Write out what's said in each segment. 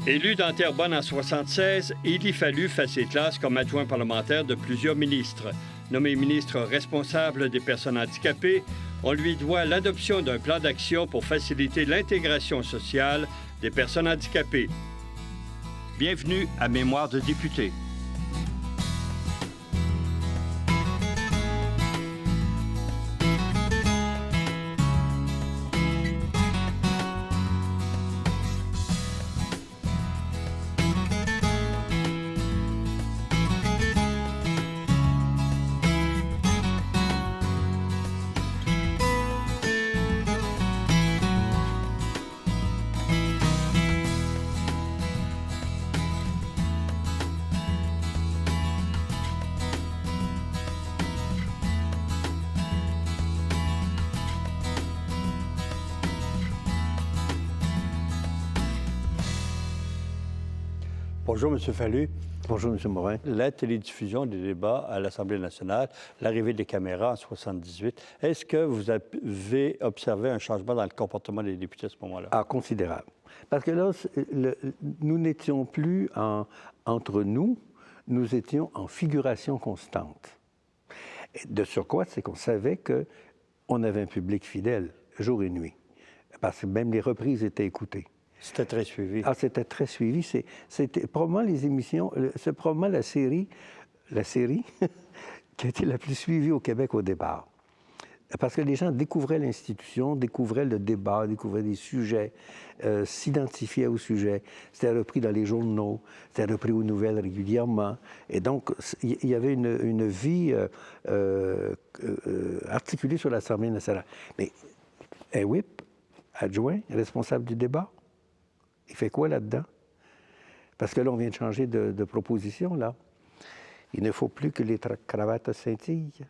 Élu dans Terrebonne en 1976, Élie Fallu fait ses classes comme adjoint parlementaire de plusieurs ministres. Nommé ministre responsable des personnes handicapées, on lui doit l'adoption d'un plan d'action pour faciliter l'intégration sociale des personnes handicapées. Bienvenue à Mémoire de député. Bonjour, M. Fallu. Bonjour, M. Morin. La télédiffusion des débats à l'Assemblée nationale, l'arrivée des caméras en 1978, est-ce que vous avez observé un changement dans le comportement des députés à ce moment-là? Ah, considérable. Parce que là, nous n'étions plus entre nous, nous étions en figuration constante. Et de surcroît, c'est qu'on savait qu'on avait un public fidèle, jour et nuit, parce que même les reprises étaient écoutées. C'était très suivi. Ah, c'était très suivi. C'était probablement les émissions, c'est probablement la série qui a été la plus suivie au Québec au départ. Parce que les gens découvraient l'institution, découvraient le débat, découvraient des sujets, s'identifiaient au sujet. C'était repris dans les journaux, c'était repris aux nouvelles régulièrement. Et donc, il y avait une vie articulée sur l'Assemblée nationale. Mais un whip, adjoint, responsable du débat, il fait quoi là-dedans? Parce que là, on vient de changer de proposition, là. Il ne faut plus que les cravates scintillent.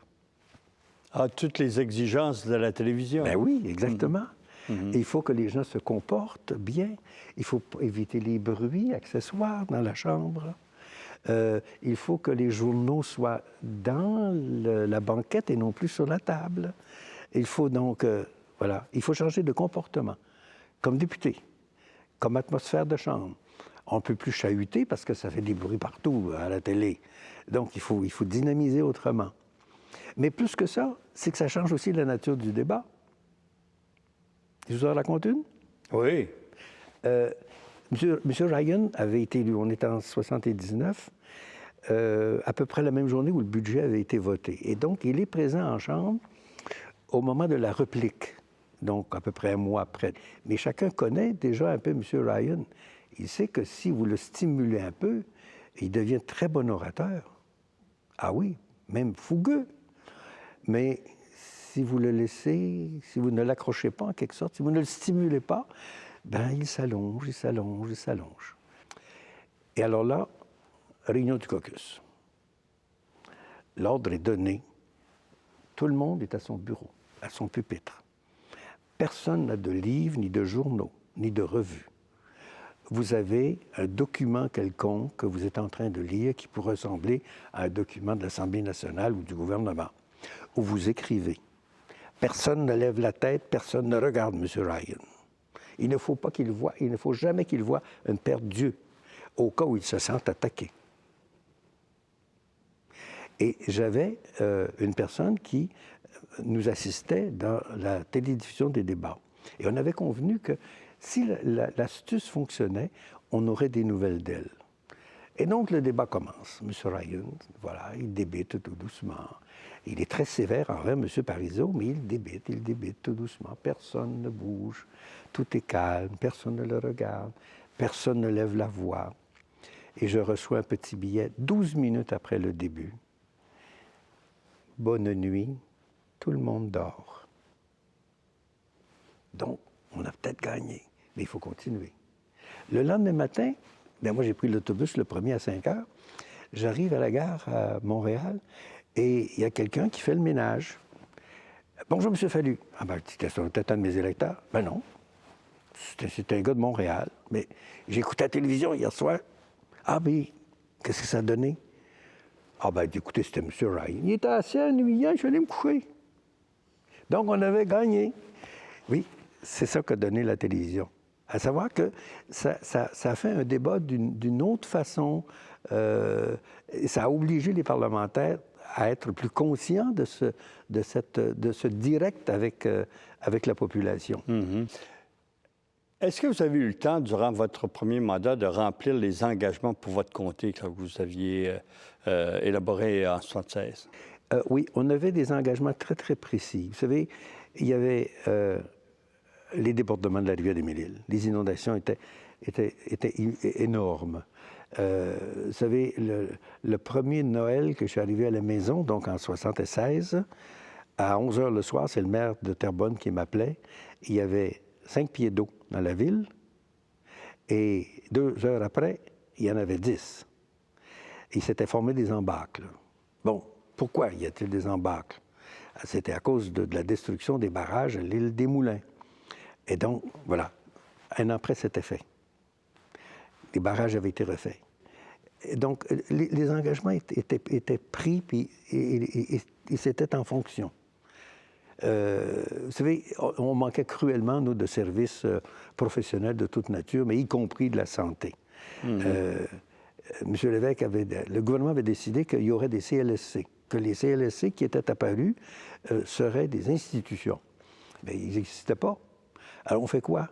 Ah, toutes les exigences de la télévision. Ben oui, exactement. Et il faut que les gens se comportent bien. Il faut éviter les bruits accessoires dans la chambre. Il faut que les journaux soient dans la banquette et non plus sur la table. Il faut donc, voilà, il faut changer de comportement. Comme député, comme atmosphère de chambre. On ne peut plus chahuter parce que ça fait des bruits partout à la télé. Donc, il faut dynamiser autrement. Mais plus que ça, c'est que ça change aussi la nature du débat. Je vous en raconte une? Oui. Monsieur Ryan avait été élu, on était en 79, à peu près la même journée où le budget avait été voté. Et donc, il est présent en Chambre au moment de la réplique. Donc, à peu près un mois après. Mais chacun connaît déjà un peu M. Ryan. Il sait que si vous le stimulez un peu, il devient très bon orateur. Ah oui, même fougueux. Mais si vous le laissez, si vous ne l'accrochez pas en quelque sorte, si vous ne le stimulez pas, ben il s'allonge, il s'allonge, il s'allonge. Et alors là, réunion du caucus. L'ordre est donné. Tout le monde est à son bureau, à son pupitre. Personne n'a de livres, ni de journaux, ni de revues. Vous avez un document quelconque que vous êtes en train de lire qui pourrait ressembler à un document de l'Assemblée nationale ou du gouvernement, où vous écrivez. Personne ne lève la tête, personne ne regarde M. Ryan. Il ne faut pas qu'il voie, il ne faut jamais qu'il voie une paire d'yeux, au cas où il se sent attaqué. Et j'avais une personne qui nous assistait dans la télédiffusion des débats. Et on avait convenu que si l'astuce fonctionnait, on aurait des nouvelles d'elle. Et donc, le débat commence. M. Ryan, voilà, il débite tout doucement. Il est très sévère envers M. Parizeau, mais il débite tout doucement. Personne ne bouge, tout est calme, personne ne le regarde, personne ne lève la voix. Et je reçois un petit billet 12 minutes après le début. Bonne nuit, tout le monde dort. Donc, on a peut-être gagné, mais il faut continuer. Le lendemain matin, bien moi j'ai pris l'autobus le premier à 5 heures. J'arrive à la gare à Montréal et il y a quelqu'un qui fait le ménage. Bonjour, M. Fallu. Ah ben, c'était peut-être un de mes électeurs. Ben non, c'était un gars de Montréal. Mais j'ai écouté la télévision hier soir. Ah ben, qu'est-ce que ça a donné? Ah ben, écoutez, c'était M. Ryan. Il était assez ennuyant, je suis allé me coucher. Donc, on avait gagné. Oui, c'est ça qu'a donné la télévision. À savoir que ça a fait un débat d'une autre façon. Ça a obligé les parlementaires à être plus conscients de ce direct avec la population. Est-ce que vous avez eu le temps, durant votre premier mandat, de remplir les engagements pour votre comté que vous aviez élaborés en 1976? Oui, on avait des engagements très, très précis. Vous savez, il y avait les débordements de la rivière des Mille-Îles. Les inondations étaient énormes. Vous savez, le premier Noël que je suis arrivé à la maison, donc en 1976, à 11 h le soir, c'est le maire de Terrebonne qui m'appelait. Il y avait 5 pieds d'eau dans la ville, et 2 heures après, il y en avait 10. Il s'était formé des embâcles. Bon, pourquoi y a-t-il des embâcles? C'était à cause de la destruction des barrages à l'île des Moulins. Et donc, voilà, 1 an après, c'était fait. Les barrages avaient été refaits. Et donc, les engagements étaient pris, puis et c'était en fonction. Vous savez, on manquait cruellement, nous, de services professionnels de toute nature, mais y compris de la santé. M. Lévesque le gouvernement avait décidé qu'il y aurait des CLSC, que les CLSC qui étaient apparus seraient des institutions. Mais ils n'existaient pas. Alors, on fait quoi?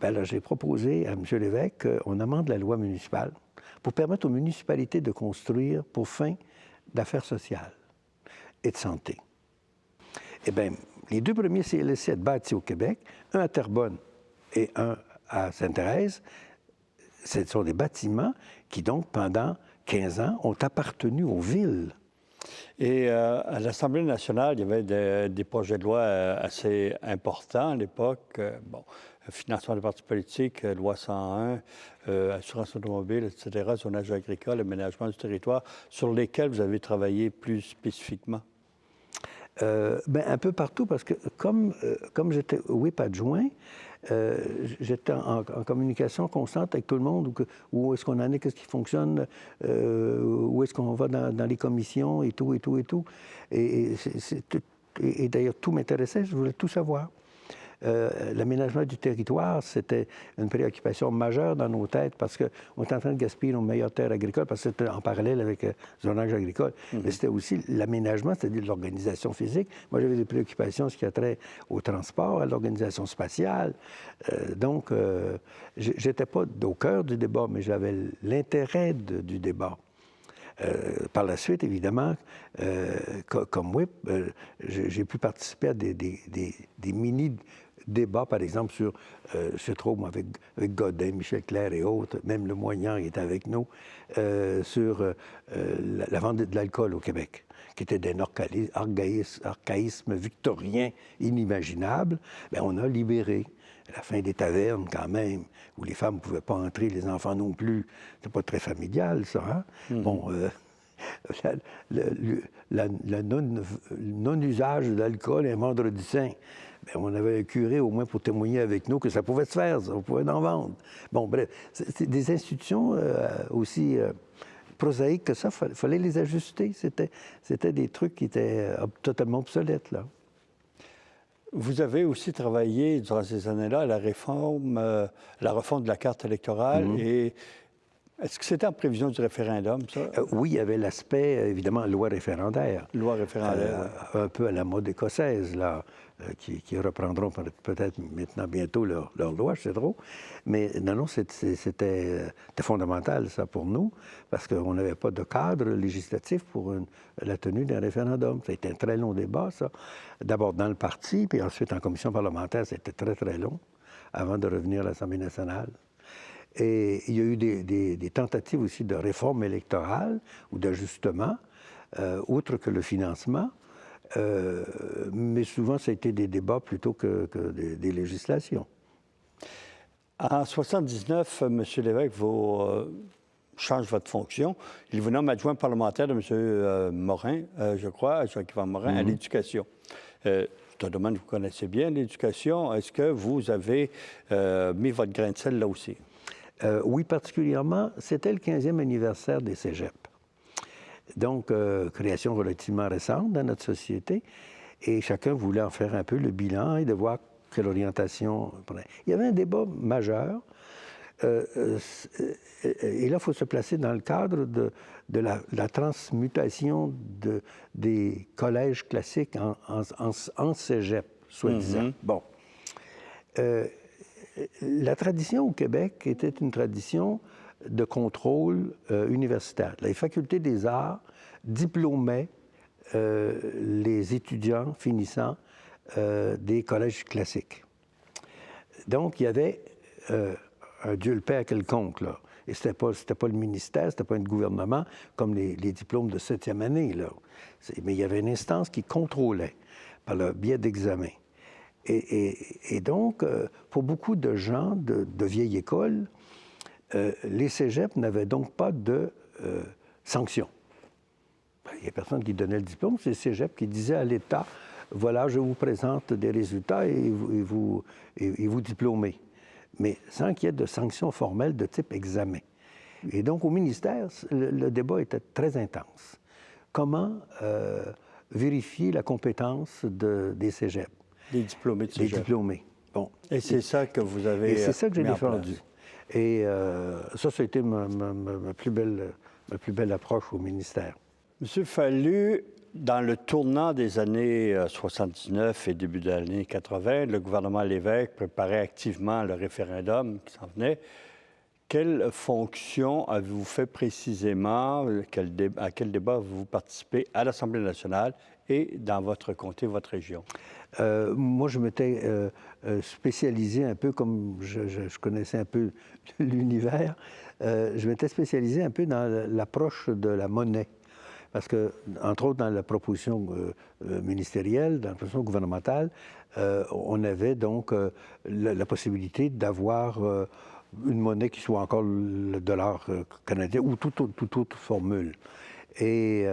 Bien, là, j'ai proposé à M. Lévesque qu'on amende la loi municipale pour permettre aux municipalités de construire pour fin d'affaires sociales et de santé. Eh bien, les 2 premiers CLSC bâtis au Québec, un à Terrebonne et un à Sainte-Thérèse, ce sont des bâtiments qui, donc, pendant 15 ans, ont appartenu aux villes. Et à l'Assemblée nationale, il y avait des projets de loi assez importants à l'époque. Bon, financement des partis politiques, loi 101, assurance automobile, etc., zonage agricole, aménagement du territoire, sur lesquels vous avez travaillé plus spécifiquement? Bien, un peu partout, parce que comme j'étais whip adjoint, j'étais en communication constante avec tout le monde, où est-ce qu'on en est, qu'est-ce qui fonctionne, où est-ce qu'on va dans les commissions et tout, et tout, et tout. Et d'ailleurs, tout m'intéressait, je voulais tout savoir. L'aménagement du territoire, c'était une préoccupation majeure dans nos têtes parce qu'on est en train de gaspiller nos meilleures terres agricoles, parce que c'était en parallèle avec le zonage agricole. Mais c'était aussi l'aménagement, c'est-à-dire l'organisation physique. Moi, j'avais des préoccupations, ce qui a trait au transport, à l'organisation spatiale. Donc, j'étais pas au cœur du débat, mais j'avais l'intérêt du débat. Par la suite, évidemment, comme whip, j'ai pu participer à des mini-débats, par exemple, sur, je sais trop, moi, avec Godin, Michel Clair et autres, même Le Moignant est avec nous, sur la vente de l'alcool au Québec, qui était d'un archaïsme victorien inimaginable. Bien, on a libéré la fin des tavernes, quand même, où les femmes ne pouvaient pas entrer, les enfants non plus. C'est pas très familial, ça, hein? Bon, le non-usage de l'alcool un vendredi saint. Bien, on avait un curé, au moins, pour témoigner avec nous que ça pouvait se faire, ça, on pouvait en vendre. Bon, bref, c'est des institutions aussi prosaïques que ça, il fallait les ajuster. C'était des trucs qui étaient totalement obsolètes, là. Vous avez aussi travaillé, durant ces années-là, à la refonte de la carte électorale. Et est-ce que c'était en prévision du référendum, ça? Oui, il y avait l'aspect, évidemment, loi référendaire. Loi référendaire. Un peu à la mode écossaise, là, qui reprendront peut-être maintenant bientôt leur loi, je sais trop. Mais non, c'était fondamental, ça, pour nous, parce qu'on n'avait pas de cadre législatif pour la tenue d'un référendum. Ça a été un très long débat, ça. D'abord dans le parti, puis ensuite en commission parlementaire, c'était très, très long, avant de revenir à l'Assemblée nationale. Et il y a eu des tentatives aussi de réforme électorale ou d'ajustement, outre que le financement. Mais souvent, ça a été des débats plutôt que des législations. En 1979, M. Lévesque change votre fonction. Il vous nomme adjoint parlementaire de M. Morin, je crois, Jacques-Yvan Morin, à l'éducation. C'est un domaine que vous connaissez bien, l'éducation. Est-ce que vous avez mis votre grain de sel là aussi? Oui, particulièrement, c'était le 15e anniversaire des cégeps. Donc, création relativement récente dans notre société. Et chacun voulait en faire un peu le bilan et de voir quelle orientation. Il y avait un débat majeur. Et là, il faut se placer dans le cadre de la transmutation des collèges classiques en cégep, soi-disant. Bon. La tradition au Québec était une tradition de contrôle universitaire. Les facultés des arts diplômaient les étudiants finissant des collèges classiques. Donc, il y avait un Dieu le Père quelconque, là. Et c'était pas le ministère, c'était pas un gouvernement comme les diplômes de 7e année, là. Mais il y avait une instance qui contrôlait par le biais d'examens. Et donc, pour beaucoup de gens de vieille école, les cégeps n'avaient donc pas de sanctions. Il n'y a personne qui donnait le diplôme, c'est le cégep qui disait à l'État, voilà, je vous présente des résultats et vous diplômez. Mais sans qu'il y ait de sanctions formelles de type examen. Et donc, au ministère, le débat était très intense. Comment vérifier la compétence des cégeps? Des diplômés de cégep. Des diplômés. Bon. Et c'est ça que vous avez Et c'est ça que j'ai mis en défendu. place. Et ça a été ma plus belle approche au ministère. Monsieur Fallu, dans le tournant des années 79 et début des années 80, le gouvernement Lévesque préparait activement le référendum qui s'en venait. Quelle fonction avez-vous fait précisément? À quel débat avez-vous participé à l'Assemblée nationale et dans votre comté, votre région? Moi, je m'étais spécialisé un peu, comme je connaissais un peu l'univers, je m'étais spécialisé un peu dans l'approche de la monnaie. Parce que, entre autres, dans la proposition ministérielle, dans la proposition gouvernementale, on avait donc la possibilité d'avoir une monnaie qui soit encore le dollar canadien ou toute autre formule. Et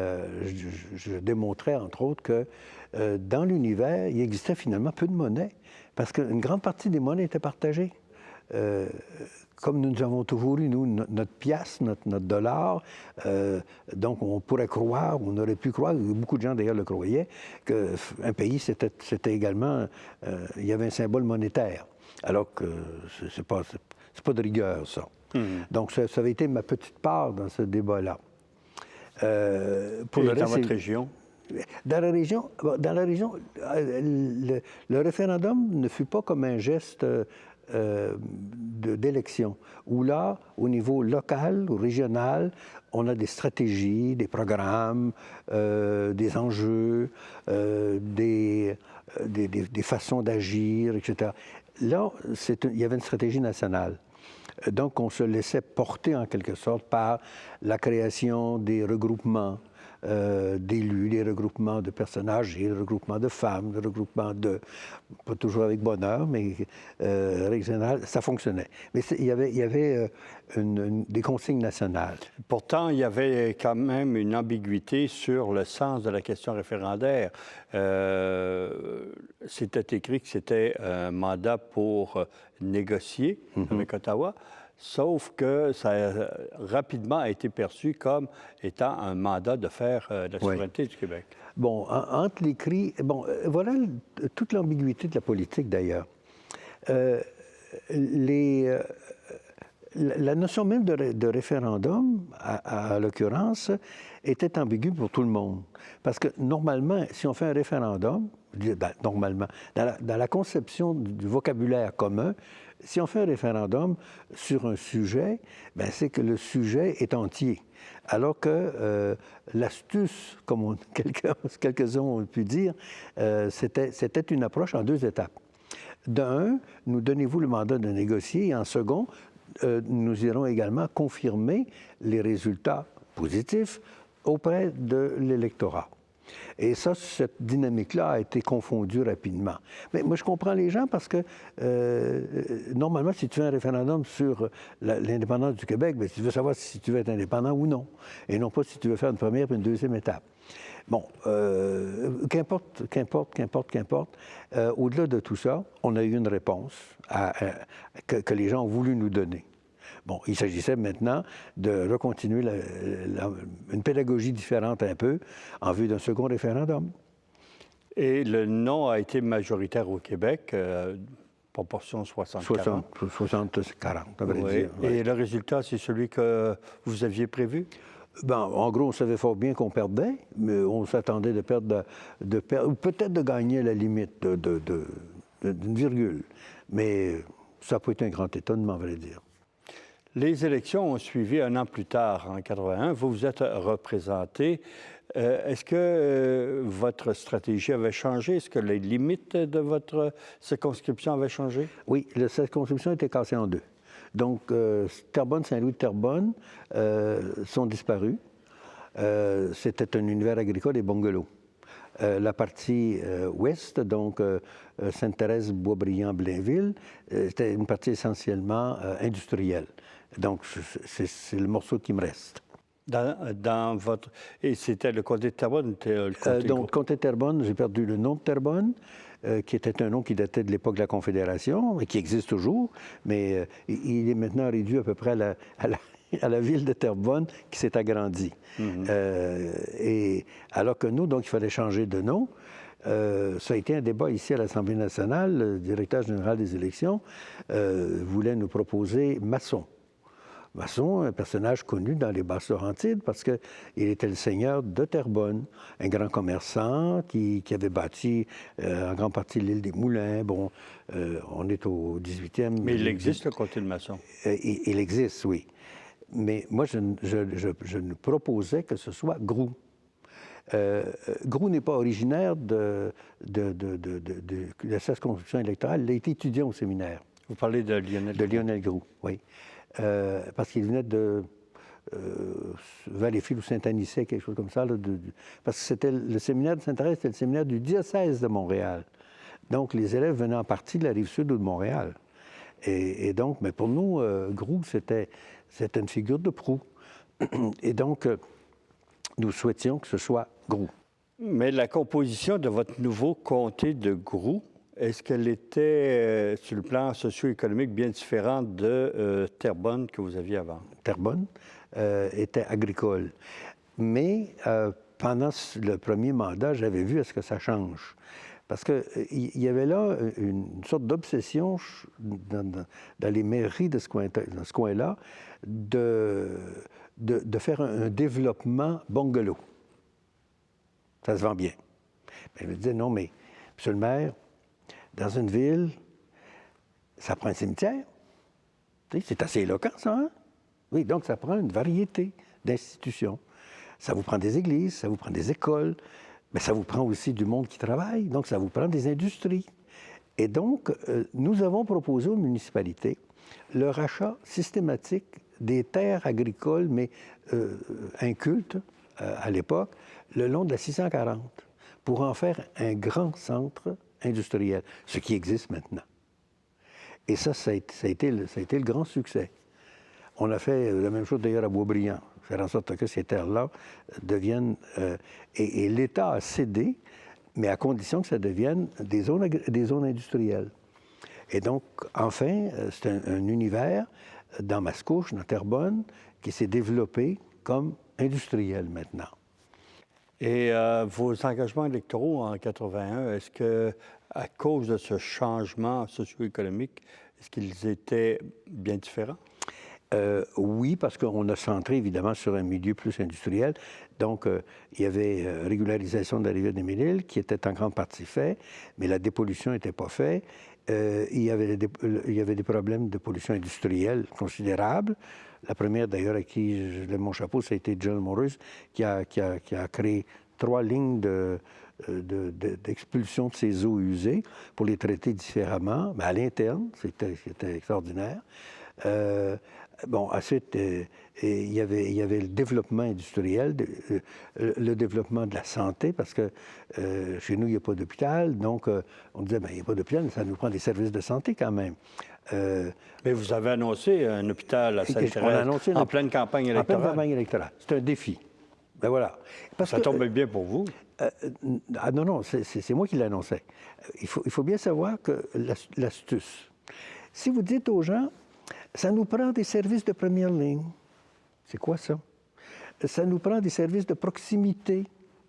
je démontrais, entre autres, que dans l'univers, il existait finalement peu de monnaie, parce qu'une grande partie des monnaies étaient partagées. Comme nous avons toujours eu, nous, notre piastre, notre dollar, donc on pourrait croire, on aurait pu croire, beaucoup de gens d'ailleurs le croyaient, qu'un pays, c'était également, il y avait un symbole monétaire, alors que c'est pas de rigueur, ça. Donc ça avait été ma petite part dans ce débat-là. Pour le reste, dans votre région? Dans la région, le référendum ne fut pas comme un geste d'élection, où là, au niveau local ou régional, on a des stratégies, des programmes, des enjeux, des façons d'agir, etc. Là, il y avait une stratégie nationale. Donc, on se laissait porter en quelque sorte par la création des regroupements d'élus, des regroupements de personnages, des regroupements de femmes, des regroupements pas toujours avec bonheur, mais règle générale, ça fonctionnait. Mais il y avait des consignes nationales. Pourtant, il y avait quand même une ambiguïté sur le sens de la question référendaire. C'était écrit que c'était un mandat pour négocier avec Ottawa. Sauf que ça a rapidement été perçu comme étant un mandat de faire la souveraineté du Québec. Bon, entre les cris... Bon, voilà toute l'ambiguïté de la politique, d'ailleurs. La notion même de référendum, à l'occurrence, était ambiguë pour tout le monde. Parce que, normalement, si on fait un référendum, normalement, dans la conception du vocabulaire commun, si on fait un référendum sur un sujet, bien, c'est que le sujet est entier. Alors que l'astuce, comme quelques-uns ont pu dire, c'était une approche en 2 étapes. D'un, nous donnez-vous le mandat de négocier, et en second, nous irons également confirmer les résultats positifs auprès de l'électorat. Et ça, cette dynamique-là a été confondue rapidement. Mais moi, je comprends les gens parce que, normalement, si tu fais un référendum sur l'indépendance du Québec, bien, tu veux savoir si tu veux être indépendant ou non, et non pas si tu veux faire une première et une deuxième étape. Bon, qu'importe. Au-delà de tout ça, on a eu une réponse que les gens ont voulu nous donner. Bon, il s'agissait maintenant de recontinuer une pédagogie différente un peu en vue d'un second référendum. Et le non a été majoritaire au Québec, proportion 60-40. 60-40, à vrai Oui. dire. Oui. Et le résultat, c'est celui que vous aviez prévu? Ben, en gros, on savait fort bien qu'on perdait, mais on s'attendait de perdre, ou peut-être de gagner à la limite d'une virgule. Mais ça n'a pas été un grand étonnement, à vrai dire. Les élections ont suivi un an plus tard, en 81. Vous vous êtes représenté. Est-ce que votre stratégie avait changé? Est-ce que les limites de votre circonscription avaient changé? Oui, la circonscription était cassée en deux. Donc, Terrebonne, Saint-Louis de Terrebonne sont disparus. C'était un univers agricole et bungalow. La partie ouest, donc Sainte-Thérèse, Boisbriand, c'était une partie essentiellement industrielle. Donc, c'est le morceau qui me reste. Dans votre... Et c'était le comté de Terrebonne? Donc, comté de Terrebonne, j'ai perdu le nom de Terrebonne, qui était un nom qui datait de l'époque de la Confédération et qui existe toujours, mais il est maintenant réduit à peu près à la ville de Terrebonne qui s'est agrandie. Et alors que nous, donc, il fallait changer de nom. Ça a été un débat ici à l'Assemblée nationale. Le directeur général des élections voulait nous proposer Masson. Masson, un personnage connu dans les Basses-Laurentides parce qu'il était le seigneur de Terrebonne, un grand commerçant qui avait bâti en grande partie l'île des Moulins. Bon, on est au 18e. Mais il existe, le comté de Masson? Il existe, oui. Mais moi, je nous proposais que ce soit Groulx. Groulx n'est pas originaire de la circonscription électorale. Il a été étudiant au séminaire. Vous parlez de Lionel? De Lionel Groulx, oui. Parce qu'il venait de Valleyfield ou Saint-Anicet, quelque chose comme ça. Parce que c'était le séminaire de Sainte-Thérèse, c'était le séminaire du diocèse de Montréal. Donc, les élèves venaient en partie de la Rive-Sud ou de Montréal. Et donc, mais pour nous, Groulx, c'était une figure de proue. Et donc, nous souhaitions que ce soit Groulx. Mais la composition de votre nouveau comté de Groulx, est-ce qu'elle était, sur le plan socio-économique, bien différente de Terrebonne que vous aviez avant? Terrebonne était agricole. Mais pendant le premier mandat, j'avais vu à ce que ça change. Parce qu'il y avait là une sorte d'obsession dans les mairies de ce coin-là de faire un développement bungalow. Ça se vend bien. Mais je me disais, non, mais, monsieur le maire, dans une ville, ça prend un cimetière. C'est assez éloquent, ça, hein? Oui, donc ça prend une variété d'institutions. Ça vous prend des églises, ça vous prend des écoles, mais ça vous prend aussi du monde qui travaille, donc ça vous prend des industries. Et donc, nous avons proposé aux municipalités le rachat systématique des terres agricoles, mais incultes à l'époque, le long de la 640, pour en faire un grand centre industriel, ce qui existe maintenant. Et ça a été le grand succès. On a fait la même chose d'ailleurs à Boisbriand, faire en sorte que ces terres-là deviennent... et l'État a cédé, mais à condition que ça devienne des zones industrielles. Et donc, enfin, c'est un univers dans Mascouche, dans Terrebonne, qui s'est développé comme industriel maintenant. Et vos engagements électoraux en 81, est-ce que, à cause de ce changement socio-économique, est-ce qu'ils étaient bien différents? Oui, parce qu'on a centré évidemment sur un milieu plus industriel. Donc, il y avait régularisation de la rivière des Mille-Îles qui était en grande partie fait, mais la dépollution n'était pas faite. Il y avait des problèmes de pollution industrielle considérables. La première, d'ailleurs, à qui je lève mon chapeau, ça a été John Morris, qui a créé 3 lignes d'expulsion de ces eaux usées pour les traiter différemment, mais à l'interne, c'était extraordinaire. Bon, ensuite, il y avait le développement industriel, le développement de la santé, parce que chez nous, il n'y a pas d'hôpital. Donc, on disait, bien, il n'y a pas d'hôpital, mais ça nous prend des services de santé quand même. Mais vous avez annoncé un hôpital à Sainte-Thérèse en pleine campagne électorale. En pleine campagne électorale. C'est un défi. Ben voilà. Ça tombe bien pour vous. Non, c'est moi qui l'annonçais. Il faut bien savoir que l'astuce, si vous dites aux gens, ça nous prend des services de première ligne. C'est quoi ça? Ça nous prend des services de proximité.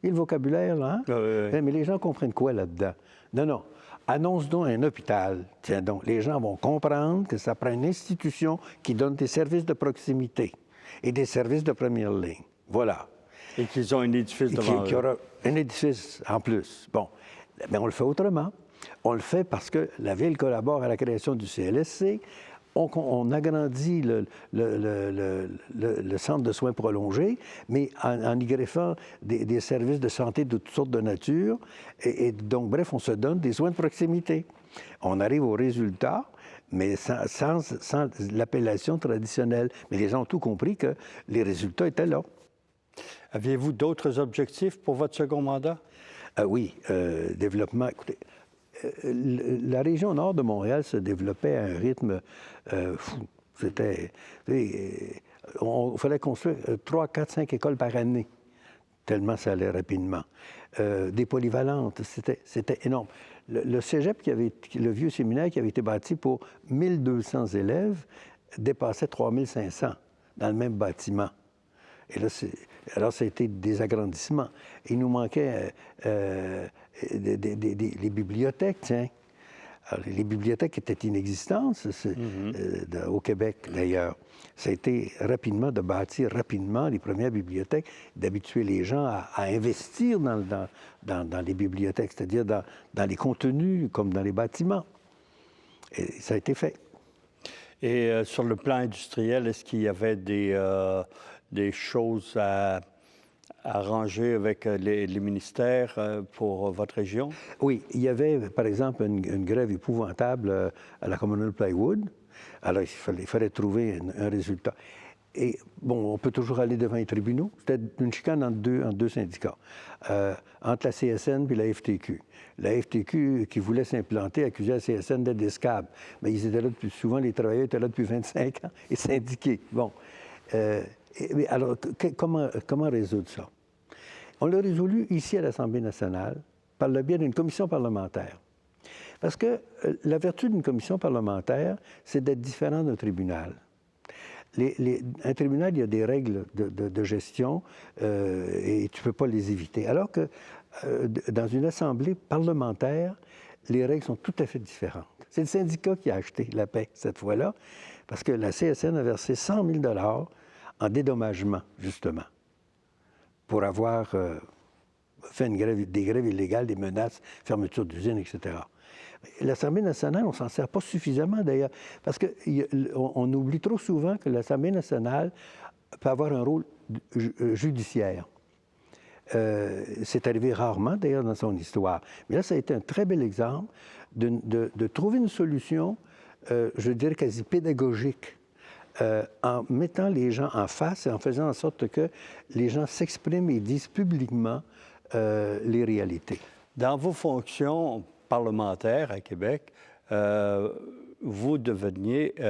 Et le vocabulaire, là, hein? Oui. Mais les gens comprennent quoi là-dedans? Non, non. Annonce donc un hôpital. Tiens donc, les gens vont comprendre que ça prend une institution qui donne des services de proximité et des services de première ligne. Voilà. Et qu'ils ont un édifice devant Qui eux. aura un édifice en plus. Bon, mais on le fait autrement. On le fait parce que la Ville collabore à la création du CLSC. On agrandit le centre de soins prolongés, mais en y greffant des services de santé de toutes sortes de nature. Et donc, bref, on se donne des soins de proximité. On arrive au résultat, mais sans l'appellation traditionnelle. Mais les gens ont tout compris que les résultats étaient là. Aviez-vous d'autres objectifs pour votre second mandat? Oui, développement. Écoutez, la région nord de Montréal se développait à un rythme fou. C'était. Il fallait construire 3, 4, 5 écoles par année, tellement ça allait rapidement. Des polyvalentes, c'était énorme. Le cégep, le vieux séminaire qui avait été bâti pour 1200 élèves, dépassait 3500 dans le même bâtiment. Et là, alors, ça a été des agrandissements. Il nous manquait les bibliothèques, tiens. Alors, les bibliothèques étaient inexistantes au Québec, d'ailleurs. Ça a été rapidement de bâtir rapidement les premières bibliothèques, d'habituer les gens à investir dans les bibliothèques, c'est-à-dire dans les contenus comme dans les bâtiments. Et ça a été fait. Et sur le plan industriel, est-ce qu'il y avait des choses à arranger avec les ministères pour votre région? Oui, il y avait, par exemple, une grève épouvantable à la Commonwealth Plywood. Alors, il fallait trouver un résultat. Et, bon, on peut toujours aller devant les tribunaux. C'était une chicane entre deux syndicats, entre la CSN et la FTQ. La FTQ, qui voulait s'implanter, accusait la CSN d'être escable. Mais ils étaient là depuis, souvent, les travailleurs étaient là depuis 25 ans et syndiqués. Bon. Mais alors, comment résoudre ça? On l'a résolu ici à l'Assemblée nationale par le biais d'une commission parlementaire. Parce que la vertu d'une commission parlementaire, c'est d'être différent d'un tribunal. Un tribunal, il y a des règles de gestion et tu ne peux pas les éviter. Alors que dans une assemblée parlementaire, les règles sont tout à fait différentes. C'est le syndicat qui a acheté la paix cette fois-là, parce que la CSN a versé 100 000 $ en dédommagement, justement, pour avoir fait des grèves illégales, des menaces, fermeture d'usines, etc. L'Assemblée nationale, on ne s'en sert pas suffisamment, d'ailleurs, parce qu'on oublie trop souvent que l'Assemblée nationale peut avoir un rôle judiciaire. C'est arrivé rarement, d'ailleurs, dans son histoire. Mais là, ça a été un très bel exemple de trouver une solution, je dirais, quasi pédagogique, en mettant les gens en face et en faisant en sorte que les gens s'expriment et disent publiquement les réalités. Dans vos fonctions parlementaires à Québec, vous deveniez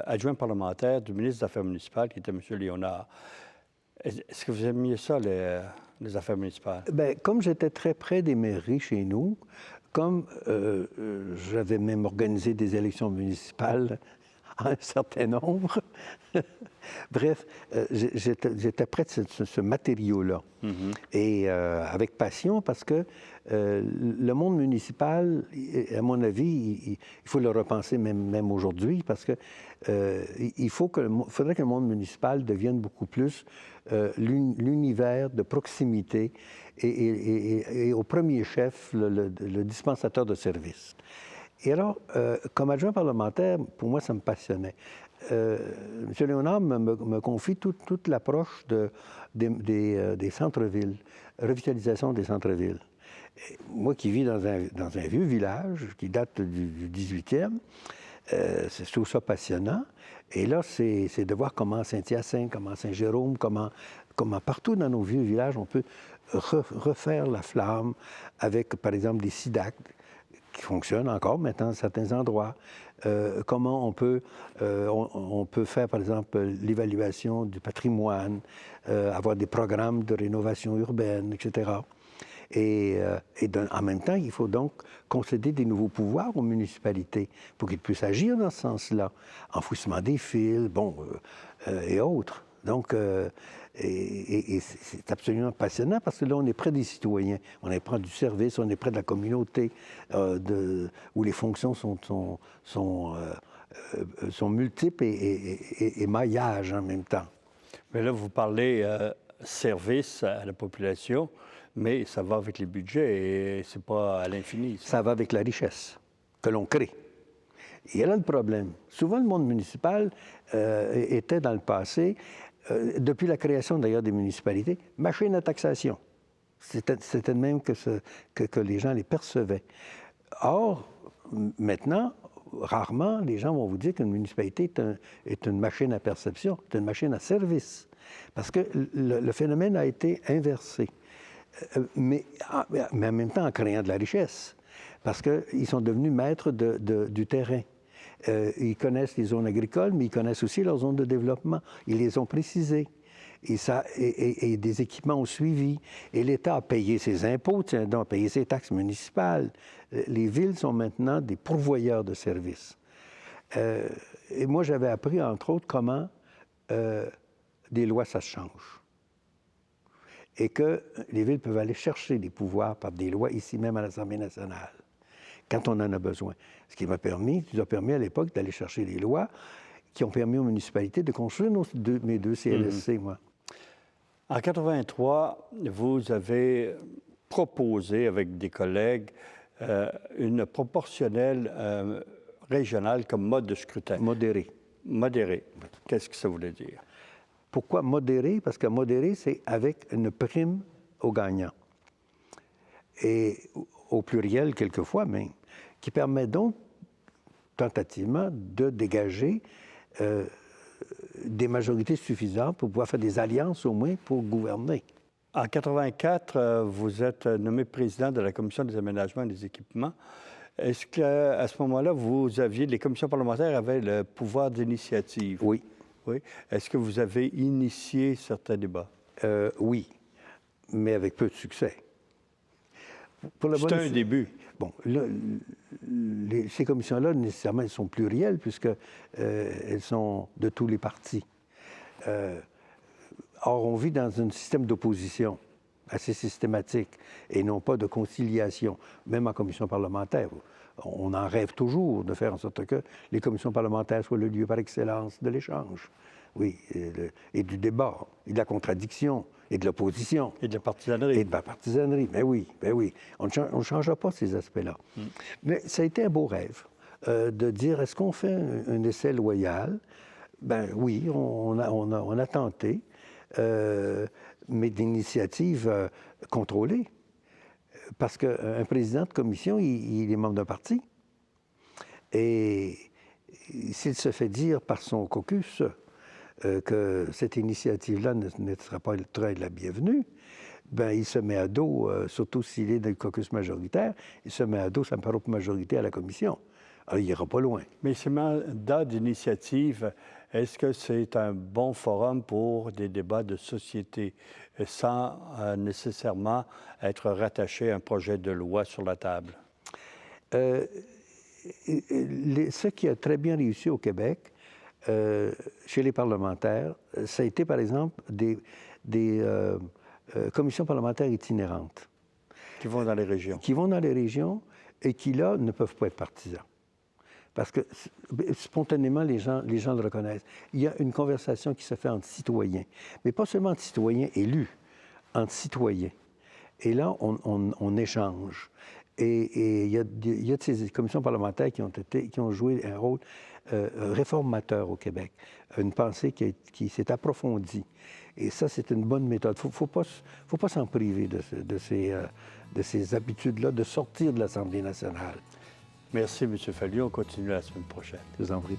adjoint parlementaire du ministre des Affaires municipales, qui était M. Léonard. Est-ce que vous aimiez ça, les affaires municipales? Bien, comme j'étais très près des mairies chez nous, comme j'avais même organisé des élections municipales un certain nombre. Bref, j'étais près de ce matériau-là. Et avec passion, parce que le monde municipal, à mon avis, il faut le repenser même aujourd'hui, parce que faudrait que le monde municipal devienne beaucoup plus l'univers de proximité et au premier chef, le dispensateur de services. Et alors, comme adjoint parlementaire, pour moi, ça me passionnait. M. Léonard me confie toute l'approche des centres-villes, revitalisation des centres-villes. Moi qui vis dans un vieux village qui date du 18e, je trouve ça passionnant. Et là, c'est de voir comment Saint-Hyacinthe, comment Saint-Jérôme, comment partout dans nos vieux villages, on peut refaire la flamme avec, par exemple, des SIDAC, qui fonctionne encore maintenant dans certains endroits. Comment on peut faire, par exemple, l'évaluation du patrimoine, avoir des programmes de rénovation urbaine, etc. Et en même temps, il faut donc concéder des nouveaux pouvoirs aux municipalités pour qu'ils puissent agir dans ce sens-là. Enfouissement des fils, et autres. Donc, et c'est absolument passionnant parce que là, on est près des citoyens, on est près du service, on est près de la communauté, où les fonctions sont multiples et maillages en même temps. Mais là, vous parlez service à la population, mais ça va avec les budgets et c'est pas à l'infini. Ça va avec la richesse que l'on crée. Et là, le problème, souvent le monde municipal était dans le passé, depuis la création d'ailleurs des municipalités, machine à taxation. C'était de même que les gens les percevaient. Or, maintenant, rarement, les gens vont vous dire qu'une municipalité est une machine à perception, c'est une machine à service. Parce que le phénomène a été inversé. Mais en même temps en créant de la richesse. Parce qu'ils sont devenus maîtres du terrain. Ils connaissent les zones agricoles, mais ils connaissent aussi leurs zones de développement. Ils les ont précisées. Et des équipements ont suivi. Et l'État a payé ses impôts, a payé ses taxes municipales. Les villes sont maintenant des pourvoyeurs de services. Et moi, j'avais appris, entre autres, comment des lois, ça se change. Et que les villes peuvent aller chercher des pouvoirs par des lois, ici même à l'Assemblée nationale, quand on en a besoin. Ce qui nous a permis à l'époque d'aller chercher des lois qui ont permis aux municipalités de construire mes deux CLSC, moi. En 83, vous avez proposé avec des collègues une proportionnelle régionale comme mode de scrutin. Modéré. Modéré. Qu'est-ce que ça voulait dire? Pourquoi modéré? Parce que modéré, c'est avec une prime aux gagnants. Et au pluriel, quelquefois même, qui permet donc, tentativement, de dégager des majorités suffisantes pour pouvoir faire des alliances, au moins, pour gouverner. En 84, vous êtes nommé président de la Commission des aménagements et des équipements. Est-ce qu'à ce moment-là, les commissions parlementaires avaient le pouvoir d'initiative? Oui. Oui. Est-ce que vous avez initié certains débats? Oui, mais avec peu de succès. C'est un début. Bon, là, ces commissions-là, nécessairement, elles sont plurielles puisqu'elles sont de tous les partis. Or, on vit dans un système d'opposition assez systématique et non pas de conciliation, même en commission parlementaire. On en rêve toujours de faire en sorte que les commissions parlementaires soient le lieu par excellence de l'échange, oui, et du débat, et de la contradiction, et de l'opposition. Et de la partisanerie. Et de la partisanerie, ben oui. On ne changera pas ces aspects-là. Mais ça a été un beau rêve de dire, est-ce qu'on fait un essai loyal? Ben oui, on a tenté, mais d'initiatives contrôlées. Parce qu'un président de commission, il est membre d'un parti. Et s'il se fait dire par son caucus que cette initiative-là ne sera pas très la bienvenue, ben il se met à dos, surtout s'il est dans le caucus majoritaire, il se met à dos sa propre majorité à la commission. Alors, il n'ira pas loin. Mais ces mandats d'initiative, est-ce que c'est un bon forum pour des débats de société sans nécessairement être rattaché à un projet de loi sur la table? Ce qui a très bien réussi au Québec, chez les parlementaires, ça a été, par exemple, des commissions parlementaires itinérantes. Qui vont dans les régions. Qui vont dans les régions et qui, là, ne peuvent pas être partisans. Parce que spontanément, les gens le reconnaissent. Il y a une conversation qui se fait entre citoyens, mais pas seulement entre citoyens élus, entre citoyens. Et là, on échange. Et il y a de ces commissions parlementaires qui ont joué un rôle réformateur au Québec, une pensée qui s'est approfondie. Et ça, c'est une bonne méthode. Il ne faut pas s'en priver de ces habitudes-là, de sortir de l'Assemblée nationale. Merci, M. Fallu. On continue la semaine prochaine. Je vous en prie.